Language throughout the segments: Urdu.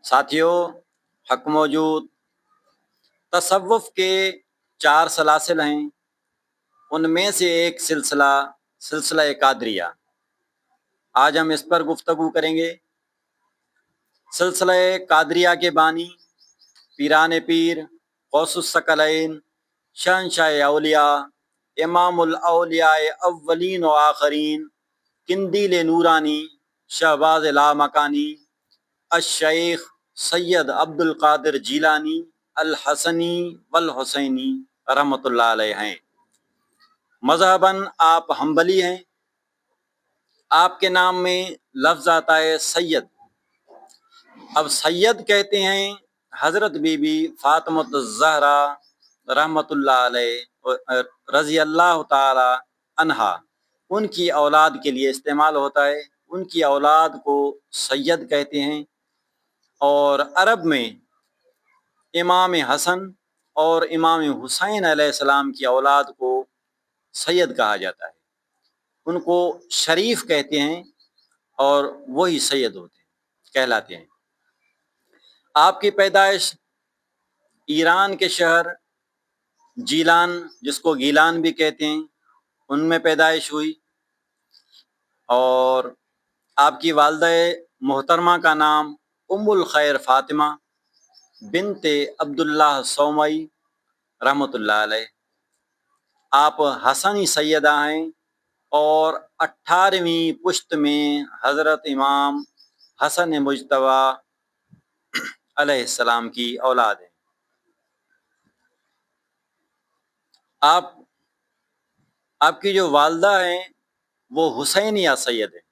ساتھیوں، حق موجود تصوف کے 4 سلاسل ہیں، ان میں سے ایک سلسلہ قادریہ۔ آج ہم اس پر گفتگو کریں گے۔ سلسلہ قادریہ کے بانی پیران پیر غوث الثقلین شہنشاہ اولیاء امام الاولیاء اولین و آخرین قندیل نورانی شہباز لامکانی الشیخ سید عبد القادر جیلانی الحسنی والحسینی رحمۃ اللہ علیہ ہیں۔ مذہباً آپ حنبلی ہیں۔ آپ کے نام میں لفظ آتا ہے سید۔ اب سید کہتے ہیں حضرت بی بی فاطمۃ الزہرا رحمۃ اللہ علیہ رضی اللہ تعالی عنہا، ان کی اولاد کے لیے استعمال ہوتا ہے۔ ان کی اولاد کو سید کہتے ہیں، اور عرب میں امام حسن اور امام حسین علیہ السلام کی اولاد کو سید کہا جاتا ہے۔ ان کو شریف کہتے ہیں اور وہی سید ہوتے ہیں، کہلاتے ہیں۔ آپ کی پیدائش ایران کے شہر جیلان، جس کو گیلان بھی کہتے ہیں، ان میں پیدائش ہوئی، اور آپ کی والدہ محترمہ کا نام ام الخیر فاطمہ بنت عبداللہ سومئی رحمۃ اللہ علیہ۔ آپ حسنی سیدہ ہیں اور 18ویں پشت میں حضرت امام حسن مجتبی علیہ السلام کی اولاد ہیں۔ آپ کی جو والدہ ہیں وہ حسینیہ سید ہیں،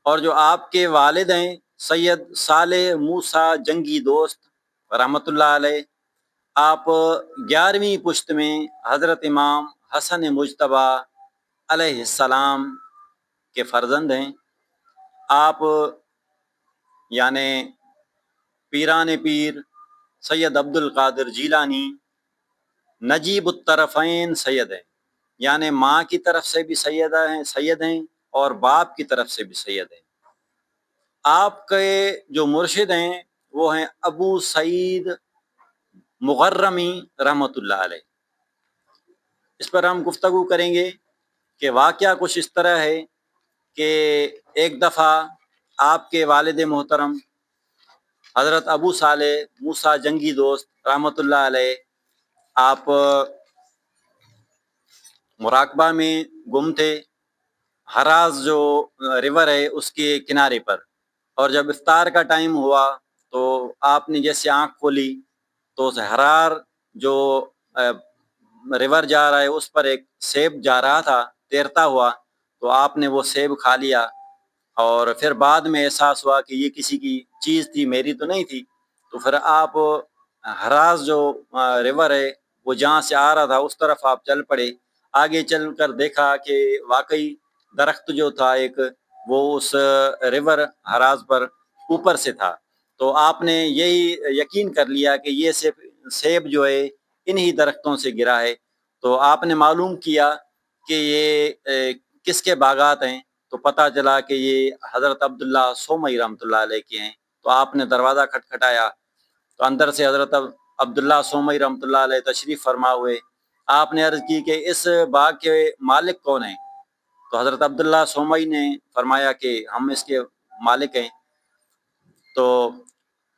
اور جو آپ کے والد ہیں سید صالح موسیٰ جنگی دوست رحمۃ اللہ علیہ، آپ 11ویں پشت میں حضرت امام حسن مجتبی علیہ السلام کے فرزند ہیں۔ آپ یعنی پیران پیر سید عبد القادر جیلانی نجیب الطرفین سید ہیں، یعنی ماں کی طرف سے بھی سید ہیں اور باپ کی طرف سے بھی سید ہیں۔ آپ کے جو مرشد ہیں وہ ہیں ابو سعید مغرمی رحمۃ اللہ علیہ۔ اس پر ہم گفتگو کریں گے کہ واقعہ کچھ اس طرح ہے کہ ایک دفعہ آپ کے والد محترم حضرت ابو صالح موسیٰ جنگی دوست رحمۃ اللہ علیہ، آپ مراقبہ میں گم تھے، ہراز جو ریور ہے اس کے کنارے پر، اور جب افطار کا ٹائم ہوا تو آپ نے جیسے آنکھ کھولی تو ہرار جو ریور جا رہا ہے اس پر ایک سیب جا رہا تھا تیرتا ہوا، تو آپ نے وہ سیب کھا لیا، اور پھر بعد میں احساس ہوا کہ یہ کسی کی چیز تھی، میری تو نہیں تھی۔ تو پھر آپ ہراز جو ریور ہے وہ جہاں سے آ رہا تھا اس طرف آپ چل پڑے۔ آگے چل کر دیکھا کہ واقعی درخت جو تھا ایک، وہ اس ریور ہراز پر اوپر سے تھا۔ تو آپ نے یہی یقین کر لیا کہ یہ سیب جو ہے انہی درختوں سے گرا ہے۔ تو آپ نے معلوم کیا کہ یہ کس کے باغات ہیں، تو پتہ چلا کہ یہ حضرت عبداللہ سومئی رحمۃ اللہ علیہ کے ہیں۔ تو آپ نے دروازہ کھٹکھٹایا تو اندر سے حضرت عبداللہ سومئی رحمۃ اللہ علیہ تشریف فرما ہوئے۔ آپ نے عرض کی کہ اس باغ کے مالک کون ہیں؟ تو حضرت عبداللہ سومئی نے فرمایا کہ ہم اس کے مالک ہیں۔ تو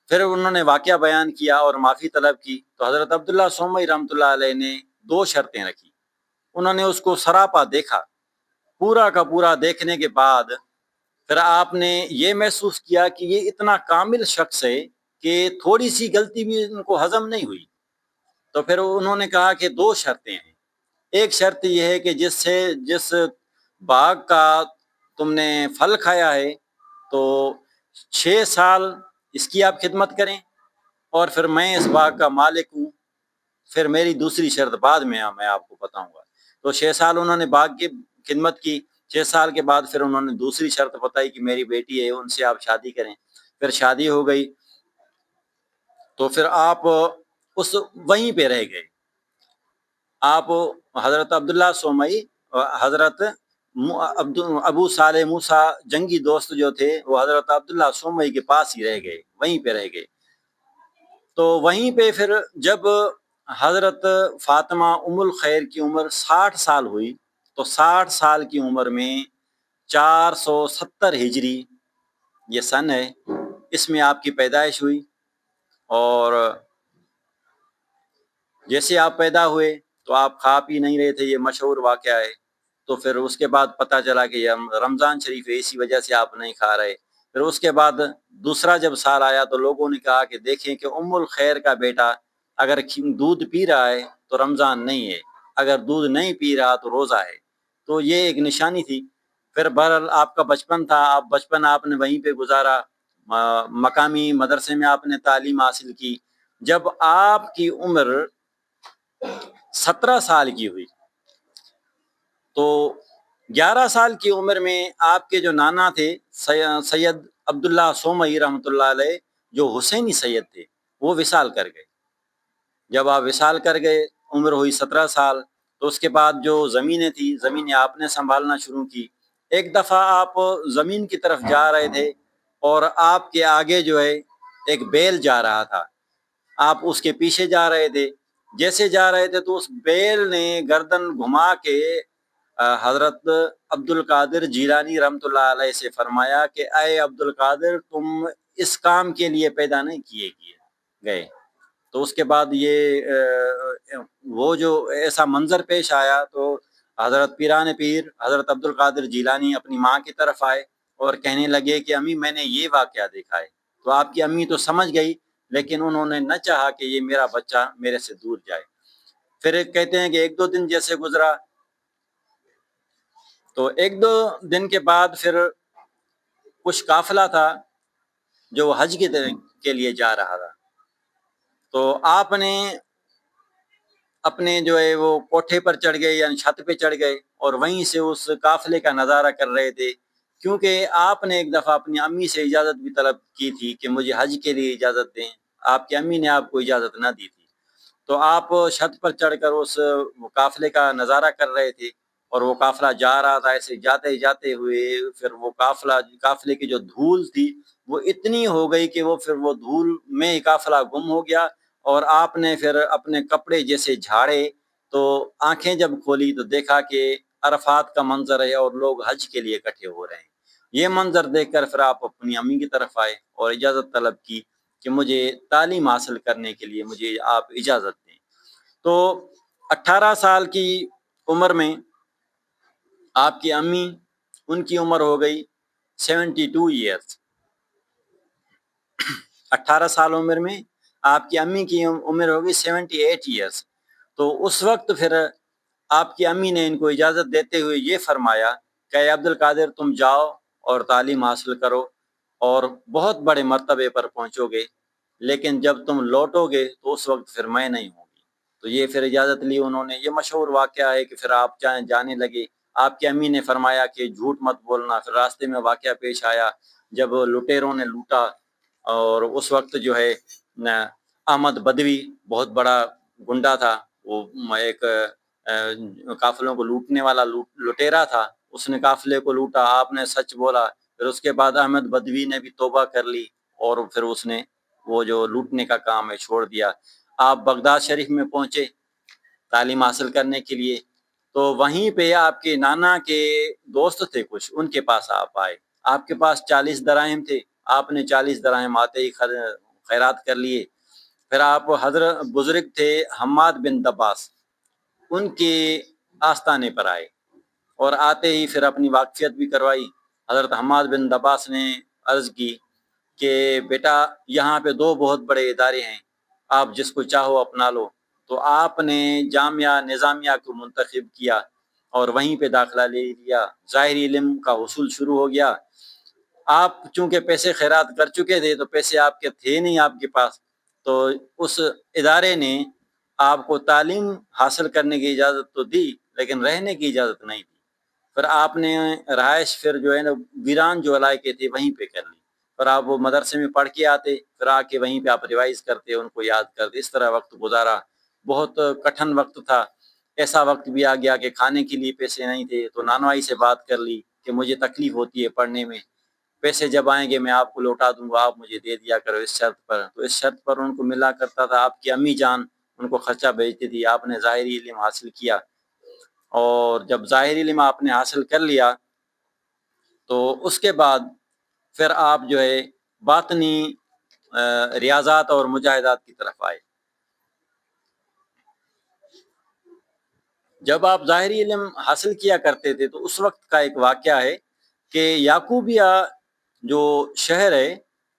پھر انہوں نے واقعہ بیان کیا اور معافی طلب کی۔ تو حضرت عبداللہ سومئی رحمۃ اللہ علیہ نے 2 شرطیں رکھی۔ انہوں نے اس کو سراپا دیکھا، پورا کا پورا دیکھنے کے بعد پھر آپ نے یہ محسوس کیا کہ یہ اتنا کامل شخص ہے کہ تھوڑی سی غلطی بھی ان کو ہضم نہیں ہوئی۔ تو پھر انہوں نے کہا کہ 2 شرطیں ہیں۔ ایک شرط یہ ہے کہ جس باغ کا تم نے پھل کھایا ہے تو 6 سال اس کی آپ خدمت کریں، اور پھر میں اس باغ کا مالک ہوں، پھر میری دوسری شرط بعد میں آپ کو بتاؤں گا۔ تو 6 سال انہوں نے باغ کی خدمت کی۔ 6 سال کے بعد پھر انہوں نے دوسری شرط بتائی کہ میری بیٹی ہے، ان سے آپ شادی کریں۔ پھر شادی ہو گئی، تو پھر آپ وہیں پہ رہ گئے۔ آپ حضرت عبداللہ سومئی حضرت ابو صالح موسیٰ جنگی دوست جو تھے وہ حضرت عبداللہ سومئی کے پاس ہی رہ گئے، وہیں پہ رہ گئے۔ تو وہیں پہ پھر جب حضرت فاطمہ ام الخیر کی عمر 60 سال ہوئی تو 60 سال کی عمر میں 470 ہجری یہ سن ہے، اس میں آپ کی پیدائش ہوئی۔ اور جیسے آپ پیدا ہوئے تو آپ کھا پی نہیں رہے تھے، یہ مشہور واقعہ ہے۔ تو پھر اس کے بعد پتہ چلا کہ یہ رمضان شریف ہے، اسی وجہ سے آپ نہیں کھا رہے۔ پھر اس کے بعد دوسرا جب سال آیا تو لوگوں نے کہا کہ دیکھیں کہ ام الخیر کا بیٹا اگر دودھ پی رہا ہے تو رمضان نہیں ہے، اگر دودھ نہیں پی رہا تو روزہ ہے۔ تو یہ ایک نشانی تھی۔ پھر بہرحال آپ کا بچپن تھا، بچپن آپ نے وہیں پہ گزارا، مقامی مدرسے میں آپ نے تعلیم حاصل کی۔ جب آپ کی عمر 17 سال کی ہوئی تو 11 سال کی عمر میں آپ کے جو نانا تھے سید عبداللہ سومئی رحمۃ اللہ علیہ، جو حسینی سید تھے، وہ وصال کر گئے۔ جب آپ وصال کر گئے، عمر ہوئی 17 سال، تو اس کے بعد جو زمینیں تھیں، زمینیں آپ نے سنبھالنا شروع کی۔ ایک دفعہ آپ زمین کی طرف جا رہے تھے اور آپ کے آگے جو ہے ایک بیل جا رہا تھا، آپ اس کے پیچھے جا رہے تھے۔ جیسے جا رہے تھے تو اس بیل نے گردن گھما کے حضرت عبد القادر جیلانی رحمۃ اللہ علیہ سے فرمایا کہ اے عبد القادر، تم اس کام کے لیے پیدا نہیں کیے گئے۔ تو اس کے بعد یہ وہ جو ایسا منظر پیش آیا تو حضرت پیران پیر حضرت عبد القادر جیلانی اپنی ماں کی طرف آئے اور کہنے لگے کہ امی میں نے یہ واقعہ دیکھا ہے۔ تو آپ کی امی تو سمجھ گئی، لیکن انہوں نے نہ چاہا کہ یہ میرا بچہ میرے سے دور جائے۔ پھر کہتے ہیں کہ 1-2 دن جیسے گزرا تو 1-2 دن کے بعد پھر کچھ قافلہ تھا جو حج کے لیے جا رہا تھا، تو آپ نے اپنے جو ہے وہ کوٹھے پر چڑھ گئے، یعنی چھت پہ چڑھ گئے اور وہیں سے اس قافلے کا نظارہ کر رہے تھے، کیونکہ آپ نے ایک دفعہ اپنی امی سے اجازت بھی طلب کی تھی کہ مجھے حج کے لیے اجازت دیں، آپ کی امی نے آپ کو اجازت نہ دی تھی۔ تو آپ چھت پر چڑھ کر اس قافلے کا نظارہ کر رہے تھے اور وہ قافلہ جا رہا تھا۔ ایسے جاتے جاتے ہوئے پھر وہ قافلے کی جو دھول تھی وہ اتنی ہو گئی کہ وہ پھر وہ دھول میں ہی قافلہ گم ہو گیا، اور آپ نے پھر اپنے کپڑے جیسے جھاڑے تو آنکھیں جب کھولی تو دیکھا کہ عرفات کا منظر ہے اور لوگ حج کے لیے اکٹھے ہو رہے ہیں۔ یہ منظر دیکھ کر پھر آپ اپنی امی کی طرف آئے اور اجازت طلب کی کہ مجھے تعلیم حاصل کرنے کے لیے مجھے آپ اجازت دیں۔ تو 18 سال کی عمر میں آپ کی امی، ان کی عمر ہو گئی 72 ایئرس۔ 18 سال عمر میں آپ کی امی کی عمر ہوگی 78 ایئرس۔ تو اس وقت پھر آپ کی امی نے ان کو اجازت دیتے ہوئے یہ فرمایا کہ اے عبد القادر، تم جاؤ اور تعلیم حاصل کرو اور بہت بڑے مرتبے پر پہنچو گے، لیکن جب تم لوٹو گے تو اس وقت پھر میں نہیں ہوں گی۔ تو یہ پھر اجازت لی انہوں نے۔ یہ مشہور واقعہ ہے کہ پھر آپ جانے لگے، آپ کی امی نے فرمایا کہ جھوٹ مت بولنا۔ پھر راستے میں واقعہ پیش آیا جب لٹیروں نے لوٹا، اور اس وقت جو ہے احمد بدوی بہت بڑا گنڈا تھا، وہ ایک قافلوں کو لوٹنے والا لٹیرا تھا، اس نے قافلے کو لوٹا، آپ نے سچ بولا۔ پھر اس کے بعد احمد بدوی نے بھی توبہ کر لی اور پھر اس نے وہ جو لوٹنے کا کام ہے چھوڑ دیا۔ آپ بغداد شریف میں پہنچے تعلیم حاصل کرنے کے لیے، تو وہیں پہ آپ کے نانا کے دوست تھے کچھ، ان کے پاس آپ آئے۔ آپ کے پاس 40 دراہم تھے، آپ نے 40 دراہم آتے ہی خیرات کر لیے۔ پھر آپ حضرت بزرگ تھے حماد بن دباس، ان کے آستانے پر آئے اور آتے ہی پھر اپنی واقفیت بھی کروائی۔ حضرت حماد بن دباس نے عرض کی کہ بیٹا یہاں پہ 2 بہت بڑے ادارے ہیں، آپ جس کو چاہو اپنا لو۔ تو آپ نے جامعہ نظامیہ کو منتخب کیا اور وہیں پہ داخلہ لے لیا۔ ظاہری علم کا حصول شروع ہو گیا۔ آپ چونکہ پیسے خیرات کر چکے تھے تو پیسے آپ کے تھے نہیں آپ کے پاس، تو اس ادارے نے آپ کو تعلیم حاصل کرنے کی اجازت تو دی لیکن رہنے کی اجازت نہیں دی۔ پھر آپ نے رہائش پھر جو ہے نا ویران جو علاقے تھے وہیں پہ کر لی۔ پھر آپ وہ مدرسے میں پڑھ کے آتے، پھر آ کے وہیں پہ آپ ریوائز کرتے، ان کو یاد کرتے، اس طرح وقت گزارا۔ بہت کٹھن وقت تھا، ایسا وقت بھی آ گیا کہ کھانے کے لیے پیسے نہیں تھے، تو نانوائی سے بات کر لی کہ مجھے تکلیف ہوتی ہے پڑھنے میں، پیسے جب آئیں گے میں آپ کو لوٹا دوں گا، آپ مجھے دے دیا کرو اس شرط پر۔ تو اس شرط پر ان کو ملا کرتا تھا۔ آپ کی امی جان ان کو خرچہ بھیجتی تھی۔ آپ نے ظاہری علم حاصل کیا، اور جب ظاہری علم آپ نے حاصل کر لیا تو اس کے بعد پھر آپ جو ہے باطنی ریاضات اور مجاہدات کی طرف آئے۔ جب آپ ظاہری علم حاصل کیا کرتے تھے تو اس وقت کا ایک واقعہ ہے کہ یعقوبیہ جو شہر ہے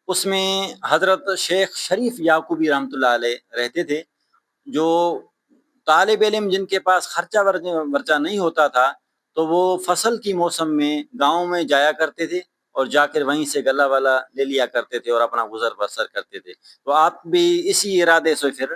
اس میں حضرت شیخ شریف یعقوبی رحمۃ اللہ علیہ رہتے تھے، جو طالب علم جن کے پاس خرچہ ورچہ نہیں ہوتا تھا تو وہ فصل کی موسم میں گاؤں میں جایا کرتے تھے اور جا کر وہیں سے گلہ والا لے لیا کرتے تھے اور اپنا گزر بسر کرتے تھے۔ تو آپ بھی اسی ارادے سے پھر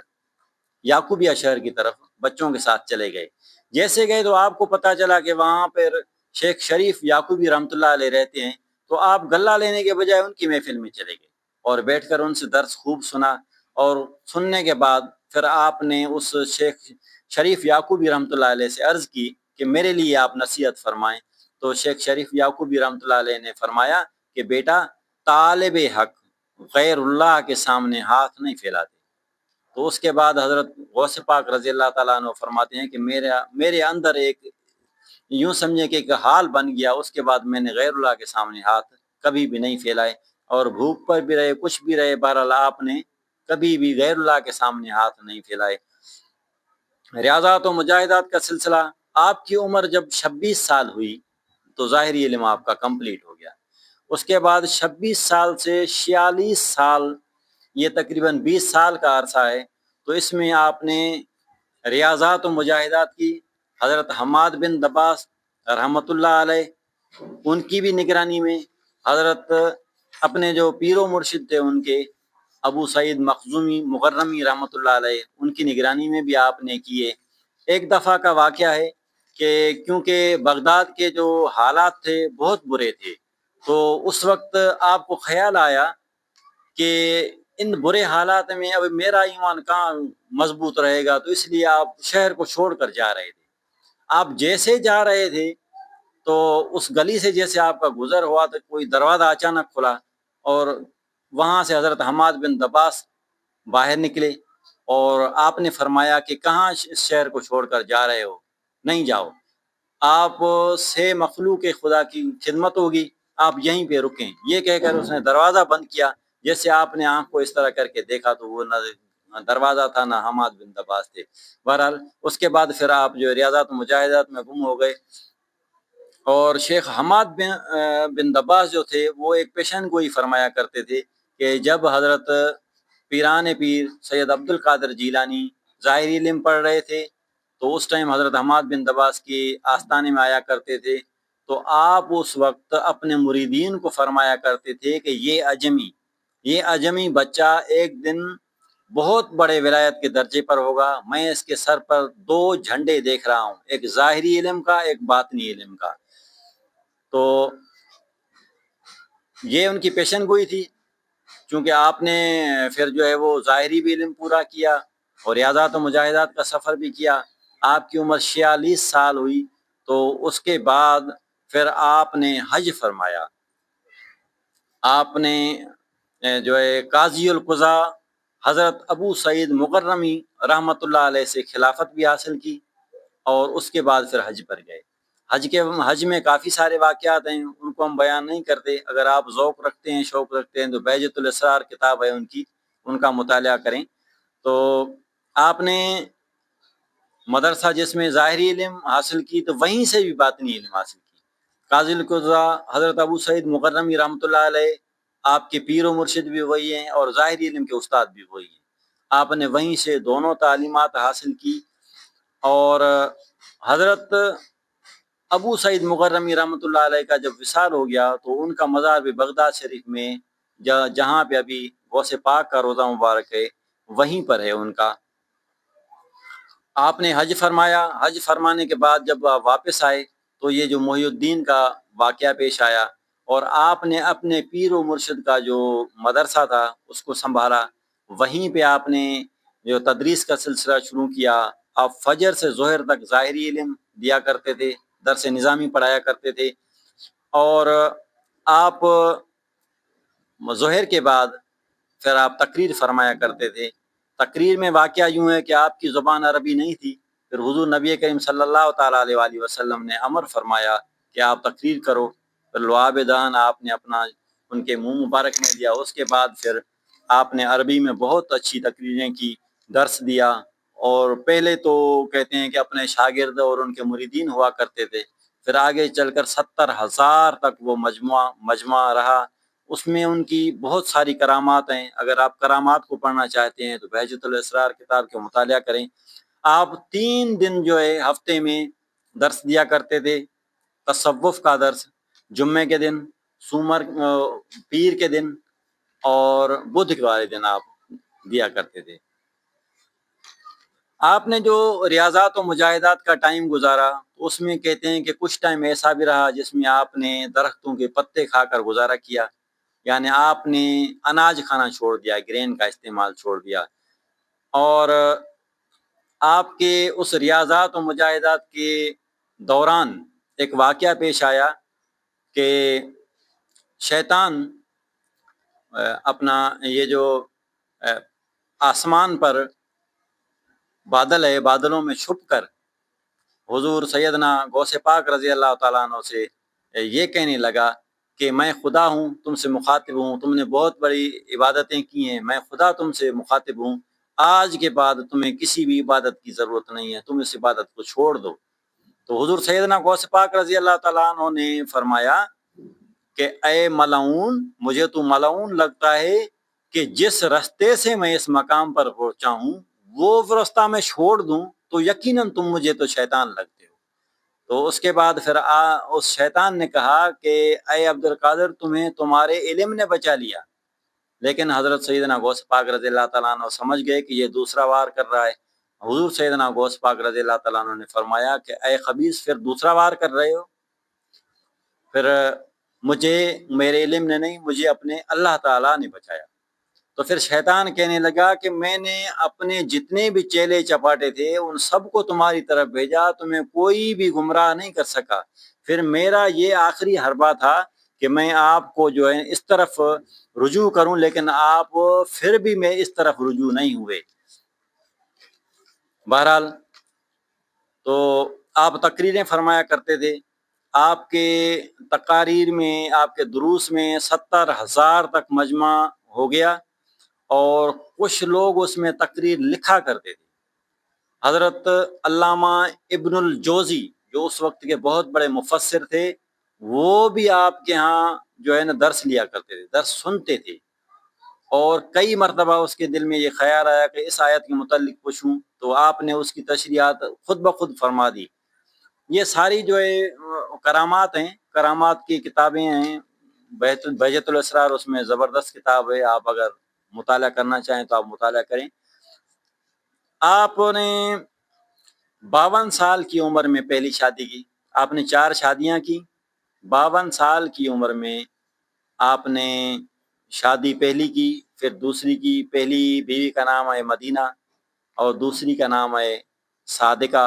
یعقوبیہ شہر کی طرف بچوں کے ساتھ چلے گئے۔ جیسے گئے تو آپ کو پتہ چلا کہ وہاں پر شیخ شریف یعقوبی رحمۃ اللہ علیہ رہتے ہیں، تو آپ غلہ لینے کے بجائے ان کی محفل میں چلے گئے اور بیٹھ کر ان سے درس خوب سنا، اور سننے کے بعد پھر آپ نے اس شیخ شریف یعقوبی رحمۃ اللہ علیہ سے عرض کی کہ میرے لیے آپ نصیحت فرمائیں۔ تو شیخ شریف یعقوبی رحمۃ اللہ علیہ نے فرمایا کہ بیٹا، طالب حق غیر اللہ کے سامنے ہاتھ نہیں پھیلاتے۔ تو اس کے بعد حضرت غوث پاک رضی اللہ تعالیٰ عنہ فرماتے ہیں کہ میرے اندر ایک یوں سمجھے کہ ایک حال بن گیا، اس کے بعد میں نے غیر اللہ کے سامنے ہاتھ کبھی بھی نہیں پھیلائے، اور بھوک پر بھی رہے کچھ بھی رہے، بہرحال آپ نے کبھی بھی غیر اللہ کے سامنے ہاتھ نہیں پھیلائے۔ ریاضات و مجاہدات کا سلسلہ، آپ کی عمر جب 26 سال ہوئی تو ظاہری علم آپ کا کمپلیٹ ہو گیا۔ اس کے بعد 26 سال سے 46 سال، یہ تقریباً 20 سال کا عرصہ ہے، تو اس میں آپ نے ریاضات و مجاہدات کی۔ حضرت حماد بن دباس رحمۃ اللہ علیہ ان کی بھی نگرانی میں، حضرت اپنے جو پیر و مرشد تھے ان کے ابو سعید مخزومی مغرمی رحمۃ اللہ علیہ ان کی نگرانی میں بھی آپ نے کیے۔ ایک دفعہ کا واقعہ ہے کہ کیونکہ بغداد کے جو حالات تھے بہت برے تھے، تو اس وقت آپ کو خیال آیا کہ ان برے حالات میں اب میرا ایمان کہاں مضبوط رہے گا، تو اس لیے آپ شہر کو چھوڑ کر جا رہے تھے۔ آپ جیسے جا رہے تھے تو اس گلی سے جیسے آپ کا گزر ہوا تو کوئی دروازہ اچانک کھلا، اور وہاں سے حضرت حماد بن دباس باہر نکلے، اور آپ نے فرمایا کہ کہاں اس شہر کو چھوڑ کر جا رہے ہو، نہیں جاؤ، آپ سے مخلوق خدا کی خدمت ہوگی، آپ یہیں پہ رکیں۔ یہ کہہ کر اس نے دروازہ بند کیا۔ جیسے آپ نے آنکھ کو اس طرح کر کے دیکھا تو وہ نہ دروازہ تھا نہ حماد بن دباس تھے۔ بہرحال اس کے بعد پھر آپ جو ریاضات و مجاہدات میں گم ہو گئے، اور شیخ حماد بن دباس جو تھے وہ ایک پیشن گوئی فرمایا کرتے تھے کہ جب حضرت پیران پیر سید عبد القادر جیلانی ظاہری علم پڑھ رہے تھے تو اس ٹائم حضرت حماد بن دباس کی آستانے میں آیا کرتے تھے، تو آپ اس وقت اپنے مریدین کو فرمایا کرتے تھے کہ یہ اجمی بچہ ایک دن بہت بڑے ولایت کے درجے پر ہوگا، میں اس کے سر پر 2 جھنڈے دیکھ رہا ہوں، ایک ظاہری علم کا ایک باطنی علم کا۔ تو یہ ان کی پیشن گوئی تھی، چونکہ آپ نے پھر جو ہے وہ ظاہری بھی علم پورا کیا اور ریاضات و مجاہدات کا سفر بھی کیا۔ آپ کی عمر 46 سال ہوئی تو اس کے بعد پھر آپ نے حج فرمایا۔ آپ نے جو ہے قاضی القضاء حضرت ابو سعید مغرمی رحمۃ اللہ علیہ سے خلافت بھی حاصل کی، اور اس کے بعد پھر حج پر گئے۔ حج میں کافی سارے واقعات ہیں، ان کو ہم بیان نہیں کرتے۔ اگر آپ ذوق رکھتے ہیں، شوق رکھتے ہیں تو بہجت الاسرار کتاب ہے ان کا مطالعہ کریں۔ تو آپ نے مدرسہ جس میں ظاہری علم حاصل کی تو وہیں سے بھی باطنی علم حاصل کی۔ قاضی القضاء حضرت ابو سعید مغرمی رحمۃ اللہ علیہ آپ کے پیر و مرشد بھی وہی ہیں اور ظاہری علم کے استاد بھی وہی ہیں۔ آپ نے وہیں سے دونوں تعلیمات حاصل کی، اور حضرت ابو سعید مغرمی رحمۃ اللہ علیہ کا جب وصال ہو گیا تو ان کا مزار بھی بغداد شریف میں جہاں پہ ابھی غوث پاک کا روضہ مبارک ہے وہیں پر ہے ان کا۔ آپ نے حج فرمایا۔ حج فرمانے کے بعد جب آپ واپس آئے تو یہ جو محی الدین کا واقعہ پیش آیا، اور آپ نے اپنے پیر و مرشد کا جو مدرسہ تھا اس کو سنبھالا۔ وہیں پہ آپ نے جو تدریس کا سلسلہ شروع کیا، آپ فجر سے ظہر تک ظاہری علم دیا کرتے تھے، درس نظامی پڑھایا کرتے تھے، اور آپ ظہر کے بعد پھر آپ تقریر فرمایا کرتے تھے۔ تقریر میں واقعہ یوں ہے کہ آپ کی زبان عربی نہیں تھی، پھر حضور نبی کریم صلی اللہ تعالیٰ علیہ وآلہ وسلم نے امر فرمایا کہ آپ تقریر کرو، پھر لعاب دہن آپ نے اپنا ان کے منہ مبارک میں دیا۔ اس کے بعد پھر آپ نے عربی میں بہت اچھی تقریریں کی، درس دیا، اور پہلے تو کہتے ہیں کہ اپنے شاگرد اور ان کے مریدین ہوا کرتے تھے، پھر آگے چل کر 70,000 تک وہ مجمع رہا۔ اس میں ان کی بہت ساری کرامات ہیں، اگر آپ کرامات کو پڑھنا چاہتے ہیں تو بہجت الاسرار کتاب کے مطالعہ کریں۔ آپ 3 دن جو ہے ہفتے میں درس دیا کرتے تھے، تصوف کا درس، جمعے کے دن، پیر کے دن اور بدھ کے والے دن آپ دیا کرتے تھے۔ آپ نے جو ریاضات و مجاہدات کا ٹائم گزارا، اس میں کہتے ہیں کہ کچھ ٹائم ایسا بھی رہا جس میں آپ نے درختوں کے پتے کھا کر گزارا کیا، یعنی آپ نے اناج کھانا چھوڑ دیا، گرین کا استعمال چھوڑ دیا۔ اور آپ کے اس ریاضات و مجاہدات کے دوران ایک واقعہ پیش آیا کہ شیطان اپنا یہ جو آسمان پر بادل ہے، بادلوں میں چھپ کر حضور سیدنا غوث پاک رضی اللہ تعالیٰ عنہ سے یہ کہنے لگا کہ میں خدا ہوں، تم سے مخاطب ہوں، تم نے بہت بڑی عبادتیں کی ہیں، میں خدا تم سے مخاطب ہوں، آج کے بعد تمہیں کسی بھی عبادت کی ضرورت نہیں ہے، تم اس عبادت کو چھوڑ دو۔ تو حضور سیدنا غوث پاک رضی اللہ تعالیٰ عنہ نے فرمایا کہ اے ملعون، مجھے تو ملعون لگتا ہے کہ جس رستے سے میں اس مقام پر پہنچا ہوں وہ رستہ میں چھوڑ دوں تو یقیناً تم مجھے تو شیطان لگتے ہو۔ تو اس کے بعد پھر اس شیطان نے کہا کہ اے عبد القادر، تمہیں تمہارے علم نے بچا لیا، لیکن حضرت سیدنا غوث پاک رضی اللہ تعالیٰ عنہ سمجھ گئے کہ یہ دوسرا وار کر رہا ہے۔ حضور سیدنا غوث پاک رضی اللہ تعالیٰ عنہ نے فرمایا کہ اے خبیث، پھر دوسرا وار کر رہے ہو؟ پھر میرے علم نے نہیں، مجھے اپنے اللہ تعالیٰ نے بچایا۔ تو پھر شیطان کہنے لگا کہ میں نے اپنے جتنے بھی چیلے چپاٹے تھے ان سب کو تمہاری طرف بھیجا، تمہیں کوئی بھی گمراہ نہیں کر سکا، پھر میرا یہ آخری حربہ تھا کہ میں آپ کو جو ہے اس طرف رجوع کروں، لیکن آپ پھر بھی میں اس طرف رجوع نہیں ہوئے۔ بہرحال تو آپ تقریریں فرمایا کرتے تھے، آپ کے تقاریر میں، آپ کے دروس میں 70,000 تک مجمع ہو گیا، اور کچھ لوگ اس میں تقریر لکھا کرتے تھے۔ حضرت علامہ ابن الجوزی جو اس وقت کے بہت بڑے مفسر تھے، وہ بھی آپ کے ہاں جو ہے نا درس لیا کرتے تھے، درس سنتے تھے، اور کئی مرتبہ اس کے دل میں یہ خیال آیا کہ اس آیت کے متعلق پوچھوں، تو آپ نے اس کی تشریحات خود بخود فرما دی۔ یہ ساری جو ہے کرامات ہیں، کرامات کی کتابیں ہیں، بہجت الاسرار اس میں زبردست کتاب ہے، آپ اگر مطالعہ کرنا چاہیں تو آپ مطالعہ کریں۔ آپ نے 52 سال کی عمر میں پہلی شادی کی، آپ نے 4 شادیاں کی۔ 52 سال کی عمر میں آپ نے شادی پہلی کی، پھر دوسری کی۔ پہلی بیوی کا نام ہے مدینہ، اور دوسری کا نام ہے صادقہ،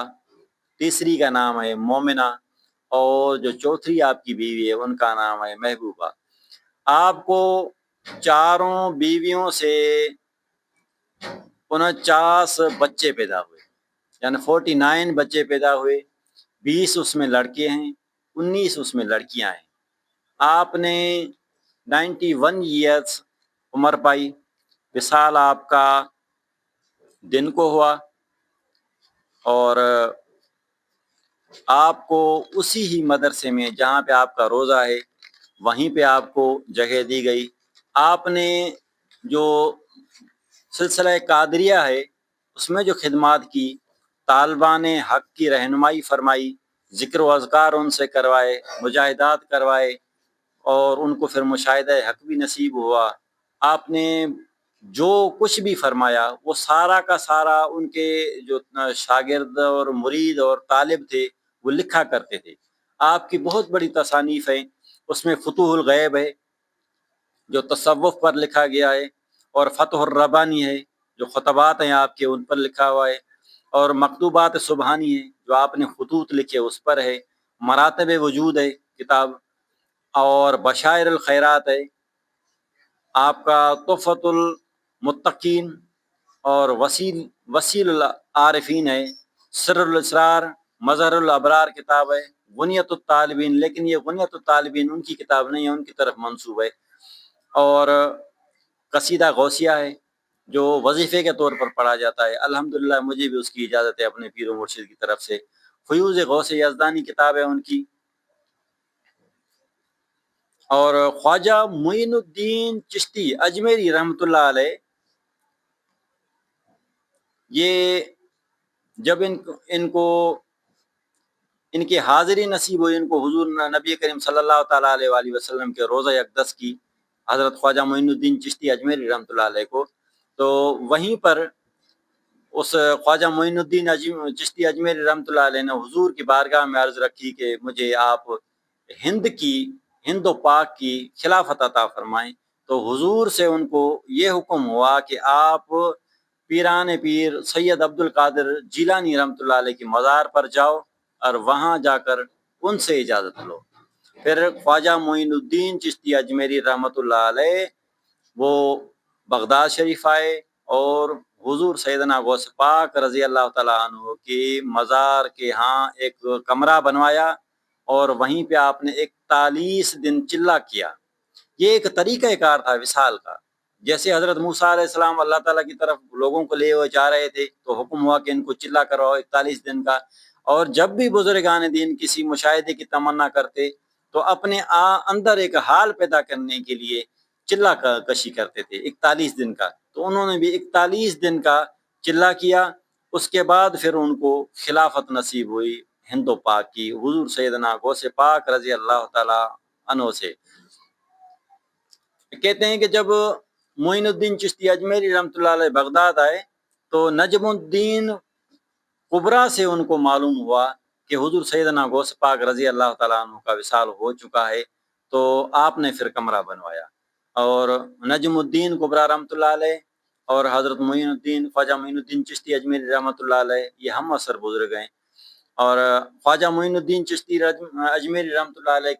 تیسری کا نام ہے مومنہ، اور جو چوتھی آپ کی بیوی ہے ان کا نام ہے محبوبہ۔ آپ کو 4 بیویوں سے 49 بچے پیدا ہوئے، یعنی 49 بچے پیدا ہوئے، 20 اس میں لڑکے ہیں، 19 اس میں لڑکیاں ہیں۔ آپ نے 91 ایئرس عمر پائی، وصال آپ کا دن کو ہوا، اور آپ کو اسی ہی مدرسے میں جہاں پہ آپ کا روزہ ہے وہیں پہ آپ کو جگہ دی گئی۔ آپ نے جو سلسلہ قادریہ ہے اس میں جو خدمات کی، طالبان حق کی رہنمائی فرمائی، ذکر و اذکار ان سے کروائے، مجاہدات کروائے، اور ان کو پھر مشاہدہ حق بھی نصیب ہوا۔ آپ نے جو کچھ بھی فرمایا وہ سارا کا سارا ان کے جو شاگرد اور مرید اور طالب تھے وہ لکھا کرتے تھے۔ آپ کی بہت بڑی تصانیف ہیں، اس میں فتوح الغیب ہے جو تصوف پر لکھا گیا ہے، اور فتح الربانی ہے جو خطبات ہیں آپ کے ان پر لکھا ہوا ہے، اور مکتوبات سبحانی ہے جو آپ نے خطوط لکھے اس پر ہے، مراتب وجود ہے کتاب، اور بشائر الخیرات ہے آپ کا، تحفۃ المتقین، اور وسیل العارفین ہے، سر الاسرار، مظہر الابرار کتاب ہے، غنیت الطالبین، لیکن یہ غنیت الطالبین ان کی کتاب نہیں ہے، ان کی طرف منسوب ہے، اور قصیدہ غوثیہ ہے جو وظیفے کے طور پر پڑھا جاتا ہے، الحمدللہ مجھے بھی اس کی اجازت ہے اپنے پیر و مرشد کی طرف سے۔ فیوز غوث یزدانی کتاب ہے ان کی، اور خواجہ معین الدین چشتی اجمیری رحمۃ اللہ علیہ، یہ جب ان کو ان کی حاضری نصیب ہوئی، ان کو حضور نبی کریم صلی اللہ تعالیٰ علیہ وآلہ وسلم کے روزہ اقدس کی، حضرت خواجہ معین الدین چشتی اجمیری رحمۃ اللہ علیہ کو، تو وہیں پر اس خواجہ معین الدین چشتی اجمیری رحمۃ اللہ علیہ نے حضور کی بارگاہ میں عرض رکھی کہ مجھے آپ ہند و پاک کی خلافت عطا فرمائیں، تو حضور سے ان کو یہ حکم ہوا کہ آپ پیران پیر سید عبد القادر جیلانی رحمۃ اللہ علیہ کی مزار پر جاؤ اور وہاں جا کر ان سے اجازت لو۔ پھر خواجہ معین الدین چشتی اجمیری رحمۃ اللہ علیہ وہ بغداد شریف آئے اور حضور سیدنا غوث پاک رضی اللہ تعالیٰ عنہ کی مزار کے ہاں ایک کمرہ بنوایا، اور وہیں پہ آپ نے 41 دن چلہ کیا۔ یہ ایک طریقہ کار تھا وصال کا، جیسے حضرت موسیٰ علیہ السلام اللہ تعالیٰ کی طرف لوگوں کو لے ہوئے جا رہے تھے تو حکم ہوا کہ ان کو چلہ کرواؤ 41 دن کا، اور جب بھی بزرگان دین کسی مشاہدے کی تمنا کرتے تو اپنے اندر ایک حال پیدا کرنے کے لیے چلہ کشی کرتے تھے 41 دن کا، تو انہوں نے بھی 41 دن کا چلہ کیا۔ اس کے بعد پھر ان کو خلافت نصیب ہوئی ہند و پاک کی، حضور سیدنا غوث پاک رضی اللہ تعالیٰ عنہ سے۔ کہتے ہیں کہ جب معین الدین چشتی اجمیری رحمۃ اللہ علیہ بغداد آئے تو نجم الدین کبریٰ سے ان کو معلوم ہوا کہ حضور سیدنا غوث پاک رضی اللہ تعالیٰ عنہ کا وصال ہو چکا ہے، تو آپ نے پھر کمرہ بنوایا، اور نجم الدین کبریٰ رحمۃ اللہ علیہ اور حضرت معین الدین خواجہ معین الدین چشتی اجمیری رحمۃ اللہ علیہ یہ ہم عصر بزرگ ہیں، اور خواجہ معین الدین چشتی اجمیری رحمۃ اللہ علیہ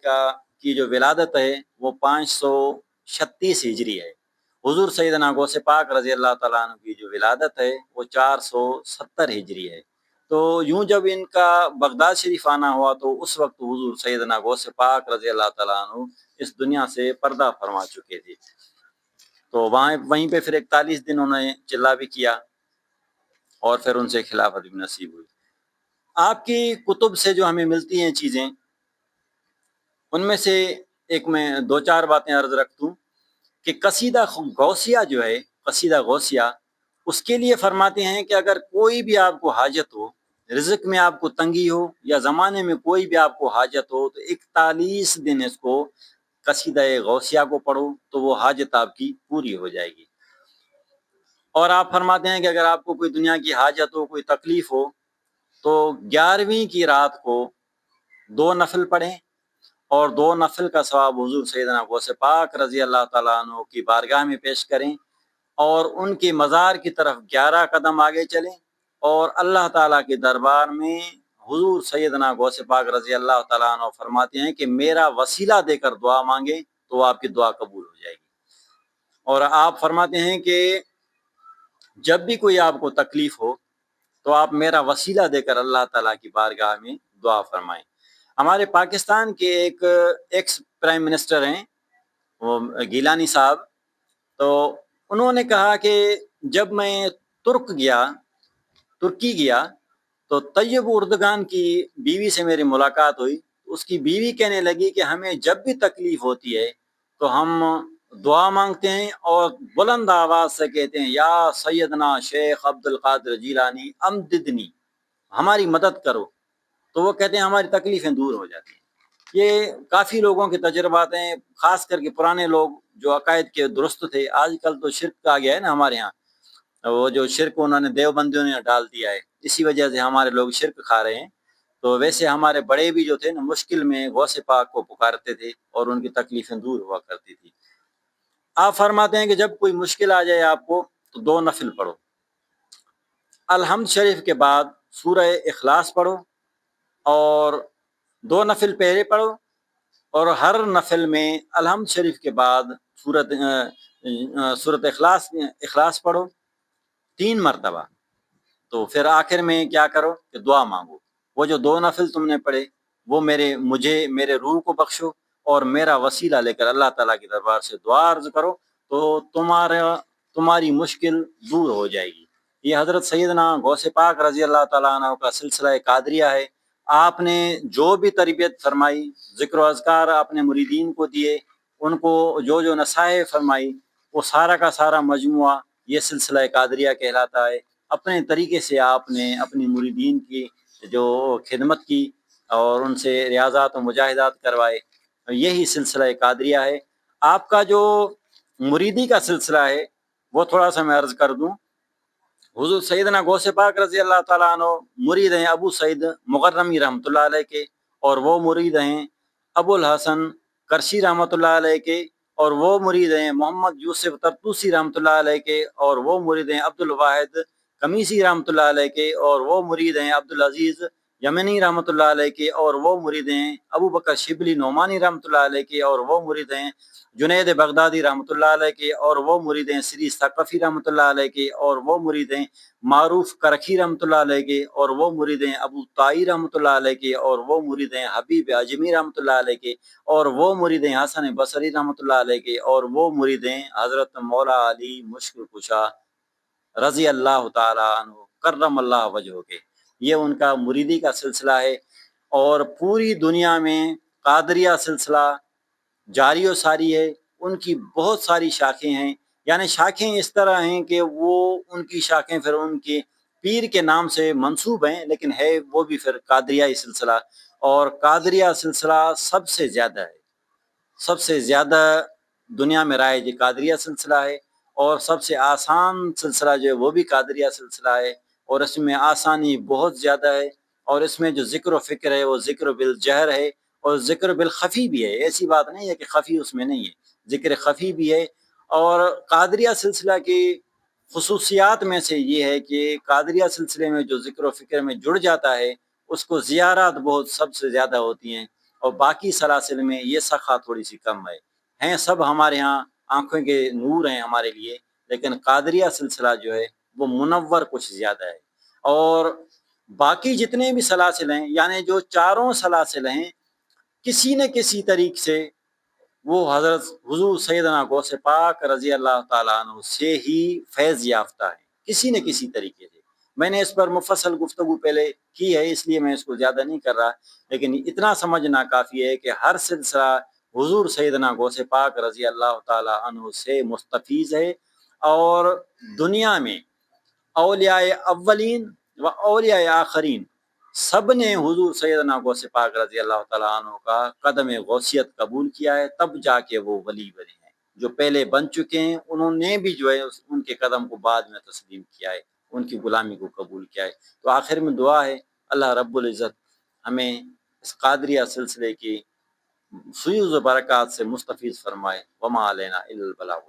کی جو ولادت ہے وہ 536 ہجری ہے، حضور سیدنا غوث پاک رضی اللہ تعالیٰ عنہ کی جو ولادت ہے وہ 470 ہجری ہے۔ تو یوں جب ان کا بغداد شریف آنا ہوا تو اس وقت حضور سیدنا غوث پاک رضی اللہ تعالیٰ عنہ اس دنیا سے پردہ فرما چکے تھے، تو وہیں پہ پھر 41 دن انہوں نے چلہ بھی کیا، اور پھر ان سے خلافت بھی نصیب ہوئی۔ آپ کی کتب سے جو ہمیں ملتی ہیں چیزیں، ان میں سے ایک میں 2-4 باتیں عرض رکھتوں کہ قصیدہ غوثیہ جو ہے، قصیدہ غوثیہ، اس کے لیے فرماتے ہیں کہ اگر کوئی بھی آپ کو حاجت ہو، رزق میں آپ کو تنگی ہو یا زمانے میں کوئی بھی آپ کو حاجت ہو، تو 41 دن اس کو قصیدہ غوثیہ کو پڑھو تو وہ حاجت آپ کی پوری ہو جائے گی۔ اور آپ فرماتے ہیں کہ اگر آپ کو کوئی دنیا کی حاجت ہو، کوئی تکلیف ہو، تو 11ویں کی رات کو 2 نفل پڑھیں، اور 2 نفل کا ثواب حضور سیدنا غوث پاک رضی اللہ تعالیٰ عنہ کی بارگاہ میں پیش کریں، اور ان کے مزار کی طرف 11 قدم آگے چلیں، اور اللہ تعالیٰ کے دربار میں حضور سیدنا غوث پاک رضی اللہ تعالیٰ عنہ فرماتے ہیں کہ میرا وسیلہ دے کر دعا مانگیں تو آپ کی دعا قبول ہو جائے گی۔ اور آپ فرماتے ہیں کہ جب بھی کوئی آپ کو تکلیف ہو تو آپ میرا وسیلہ دے کر اللہ تعالیٰ کی بارگاہ میں دعا فرمائیں۔ ہمارے پاکستان کے ایک ایکس پرائم منسٹر ہیں وہ گیلانی صاحب، تو انہوں نے کہا کہ جب میں ترکی گیا تو طیب اردگان کی بیوی سے میری ملاقات ہوئی، اس کی بیوی کہنے لگی کہ ہمیں جب بھی تکلیف ہوتی ہے تو ہم دعا مانگتے ہیں اور بلند آواز سے کہتے ہیں یا سیدنا شیخ عبد القادر جیلانی امددنی، ہماری مدد کرو، تو وہ کہتے ہیں ہماری تکلیفیں دور ہو جاتی ہیں۔ یہ کافی لوگوں کے تجربات ہیں، خاص کر کے پرانے لوگ جو عقائد کے درست تھے۔ آج کل تو شرک آ گیا ہے نا ہمارے ہاں، وہ جو شرک انہوں نے دیوبندیوں نے ڈال دیا ہے، اسی وجہ سے ہمارے لوگ شرک کھا رہے ہیں۔ تو ویسے ہمارے بڑے بھی جو تھے نا مشکل میں غوث پاک کو پکارتے تھے اور ان کی تکلیفیں دور ہوا کرتی تھی۔ آپ فرماتے ہیں کہ جب کوئی مشکل آ جائے آپ کو تو 2 نفل پڑھو، الحمد شریف کے بعد سورہ اخلاص پڑھو اور 2 نفل پہلے پڑھو، اور ہر نفل میں الحمد شریف کے بعد سورت اخلاص پڑھو 3 مرتبہ۔ تو پھر آخر میں کیا کرو کہ دعا مانگو، وہ جو 2 نفل تم نے پڑھے وہ میرے روح کو بخشو، اور میرا وسیلہ لے کر اللہ تعالیٰ کی دربار سے دعا عرض کرو تو تمہاری مشکل دور ہو جائے گی۔ یہ حضرت سیدنا غوث پاک رضی اللہ تعالیٰ عنہ کا سلسلہ قادریہ ہے۔ آپ نے جو بھی تربیت فرمائی، ذکر و اذکار آپ نے مریدین کو دیے، ان کو جو نصائح فرمائی، وہ سارا کا سارا مجموعہ یہ سلسلہ قادریہ کہلاتا ہے۔ اپنے طریقے سے آپ نے اپنی مریدین کی جو خدمت کی اور ان سے ریاضات و مجاہدات کروائے، یہی سلسلہ قادریہ ہے۔ آپ کا جو مریدی کا سلسلہ ہے وہ تھوڑا سا میں عرض کر دوں۔ حضور سیدنا غوث پاک رضی اللہ تعالیٰ عنہ مرید ہیں ابو سعید مغرمی رحمۃ اللہ علیہ کے، اور وہ مرید ہیں ابو الحسن کرشی رحمۃ اللہ علیہ کے، اور وہ مرید ہیں محمد یوسف ترتوسی رحمۃ اللہ علیہ کے، اور وہ مرید ہیں عبد الواحد قمیصی رحمۃ اللہ علیہ کے، اور وہ مرید ہیں عبد العزیز یمنی رحمۃ اللہ علیہ کے، اور وہ مرید ہیں ابو بکر شبلی نعمانی رحمۃ اللہ علیہ کے، اور وہ مرید ہیں جنید بغدادی رحمۃ اللہ علیہ کے، اور وہ مرید ہیں سری ثقفی رحمۃ اللہ علیہ کے، اور وہ مرید ہیں معروف کرکھی رحمۃ اللہ علیہ کے، اور وہ مرید ہیں ابو طائی رحمۃ اللہ علیہ کے، اور وہ مرید ہیں حبیب اجمی رحمۃ اللہ علیہ کے، اور وہ مرید ہیں حسن بصری رحمۃ اللہ علیہ کے، اور وہ مرید ہیں حضرت مولا علی مشکل کشا رضی اللہ تعالیٰ عنہ کرم اللہ وجہہ کے۔ یہ ان کا مریدی کا سلسلہ ہے، اور پوری دنیا میں قادریہ سلسلہ جاری و ساری ہے۔ ان کی بہت ساری شاخیں ہیں، یعنی شاخیں اس طرح ہیں کہ وہ ان کی شاخیں پھر ان کے پیر کے نام سے منسوب ہیں، لیکن ہے وہ بھی پھر قادریہ سلسلہ، اور قادریہ سلسلہ سب سے زیادہ دنیا میں رائج قادریہ سلسلہ ہے، اور سب سے آسان سلسلہ جو ہے وہ بھی قادریہ سلسلہ ہے، اور اس میں آسانی بہت زیادہ ہے، اور اس میں جو ذکر و فکر ہے وہ ذکر بالجہر ہے، اور ذکر بالخفی بھی ہے۔ ایسی بات نہیں ہے کہ خفی اس میں نہیں ہے، ذکر خفی بھی ہے۔ اور قادریہ سلسلہ کی خصوصیات میں سے یہ ہے کہ قادریہ سلسلے میں جو ذکر و فکر میں جڑ جاتا ہے اس کو زیارات بہت سب سے زیادہ ہوتی ہیں، اور باقی سلاسل میں یہ سخا تھوڑی سی کم ہے۔ ہیں سب ہمارے ہاں آنکھوں کے نور ہیں ہمارے لیے، لیکن قادریہ سلسلہ جو ہے وہ منور کچھ زیادہ ہے۔ اور باقی جتنے بھی سلاسل ہیں، یعنی جو چاروں سلاسل ہیں، کسی نہ کسی طریق سے وہ حضرت حضور سیدنا غوث پاک رضی اللہ تعالیٰ عنہ سے ہی فیض یافتہ ہے، کسی نہ کسی طریقے سے۔ میں نے اس پر مفصل گفتگو پہلے کی ہے، اس لیے میں اس کو زیادہ نہیں کر رہا، لیکن اتنا سمجھنا کافی ہے کہ ہر سلسلہ حضور سیدنا غوث پاک رضی اللہ تعالیٰ عنہ سے مستفیض ہے، اور دنیا میں اولیاء اولین و اولیاء آخرین سب نے حضور سیدنا غوث پاک رضی اللہ تعالیٰ عنہ کا قدم غوثیت قبول کیا ہے، تب جا کے وہ ولی بنے ہیں۔ جو پہلے بن چکے ہیں انہوں نے بھی جو ہے ان کے قدم کو بعد میں تسلیم کیا ہے، ان کی غلامی کو قبول کیا ہے۔ تو آخر میں دعا ہے اللہ رب العزت ہمیں اس قادریہ سلسلے کی فیوز و برکات سے مستفیض فرمائے۔ وما علینا الا البلاغ۔